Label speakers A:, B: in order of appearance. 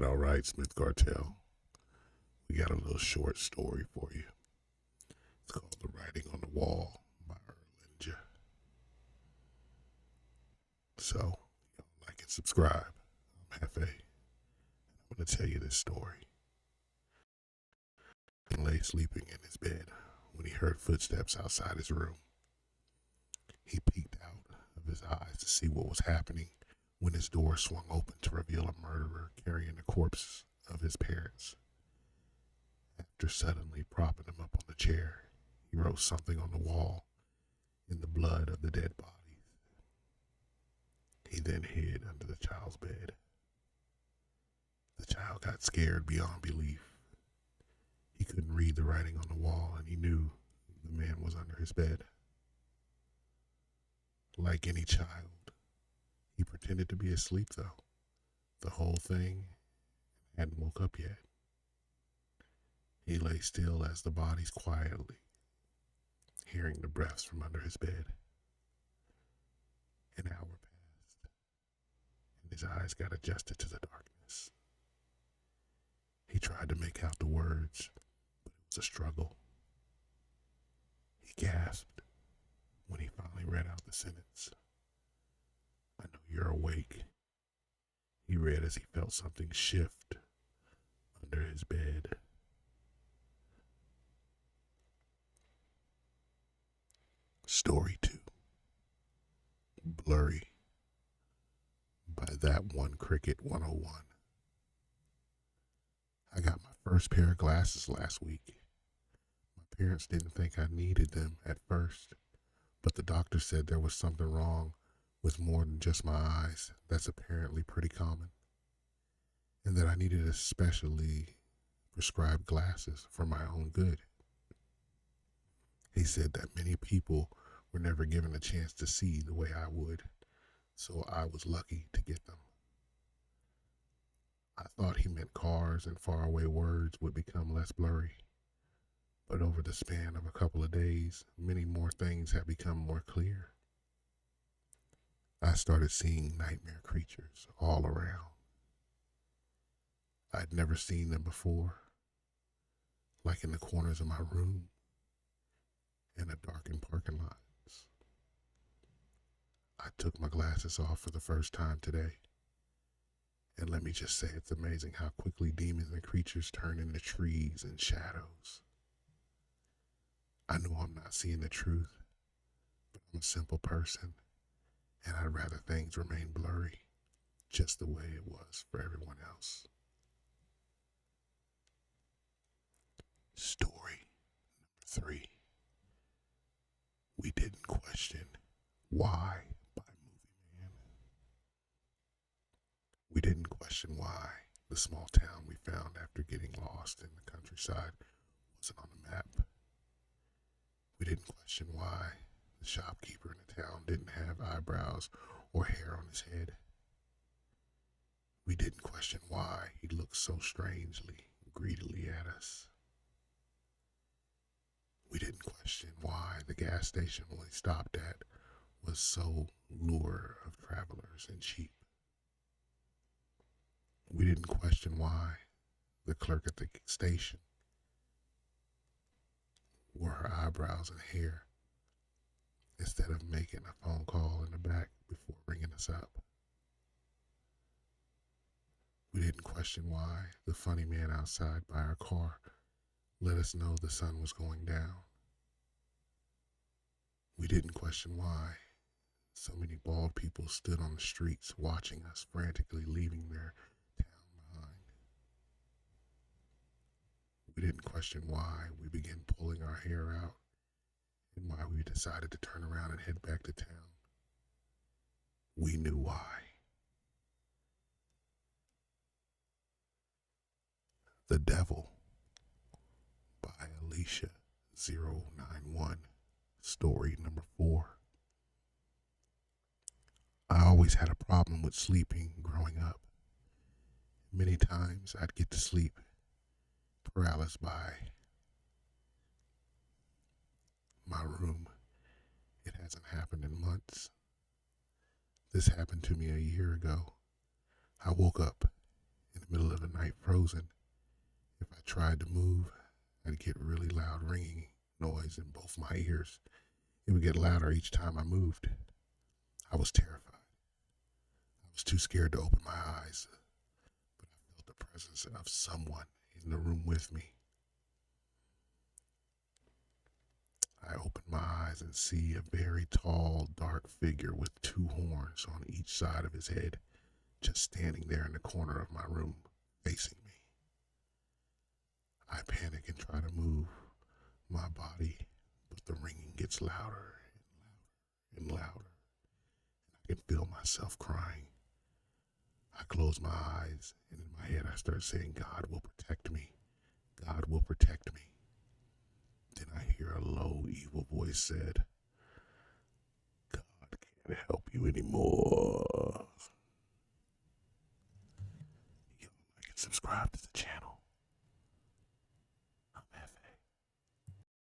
A: All right, Smith Cartel. We got a little short story for you. It's called The Writing on the Wall by Erlinger. So, like and subscribe. I'm Hefe. I'm going to tell you this story. He lay sleeping in his bed when he heard footsteps outside his room. He peeked out of his eyes to see what was happening when his door swung open to reveal a murderer carrying the corpses of his parents. After suddenly propping him up on the chair, he wrote something on the wall in the blood of the dead bodies. He then hid under the child's bed. The child got scared beyond belief. He couldn't read the writing on the wall, and he knew the man was under his bed. Like any child, he pretended to be asleep, though. The whole thing hadn't woke up yet. He lay still as the bodies quietly, hearing the breaths from under his bed. An hour passed, and his eyes got adjusted to the darkness. He tried to make out the words, but it was a struggle. He gasped when he finally read out the sentence. "I know you're awake," he read as he felt something shift under his bed. Story 2. Blurry by That One Cricket 101. I got my first pair of glasses last week. My parents didn't think I needed them at first, but the doctor said there was something wrong with more than just my eyes. That's apparently pretty common. And that I needed especially prescribed glasses for my own good. He said that many people were never given a chance to see the way I would, so I was lucky to get them. I thought he meant cars and faraway words would become less blurry. But over the span of a couple of days, many more things have become more clear. I started seeing nightmare creatures all around. I'd never seen them before, like in the corners of my room and the darkened parking lots. I took my glasses off for the first time today. And let me just say, it's amazing how quickly demons and creatures turn into trees and shadows. I know I'm not seeing the truth, but I'm a simple person, and I'd rather things remain blurry, just the way it was for everyone else. Story number 3. We Didn't Question Why by Movie Man. We didn't question why the small town we found after getting lost in the countryside wasn't on the map. We didn't question why the shopkeeper in the town didn't have eyebrows or hair on his head. We didn't question why he looked so strangely, greedily at us. We didn't question why the gas station we stopped at was so lure of travelers and cheap. We didn't question why the clerk at the station wore her eyebrows and hair instead of making a phone call in the back before ringing us up. We didn't question why the funny man outside by our car let us know the sun was going down. We didn't question why so many bald people stood on the streets watching us frantically leaving their town behind. We didn't question why we began pulling our hair out and why we decided to turn around and head back to town. We knew why. The Devil by Alicia091. Story number 4. I always had a problem with sleeping growing up. Many times I'd get to sleep, paralyzed by my room. It hasn't happened in months. This happened to me a year ago. I woke up in the middle of the night frozen. If I tried to move, I'd get really loud ringing noise in both my ears. It would get louder each time I moved. I was terrified. I was too scared to open my eyes, but I felt the presence of someone in the room with me. I open my eyes and see a very tall, dark figure with two horns on each side of his head, just standing there in the corner of my room, facing me. I panic and try to move my body, but the ringing gets louder and louder and louder. I can feel myself crying. I close my eyes, and in my head I start saying, God will protect me. God will protect me. Then I hear a low, evil voice said, God can't help you anymore. Like and subscribe to the channel.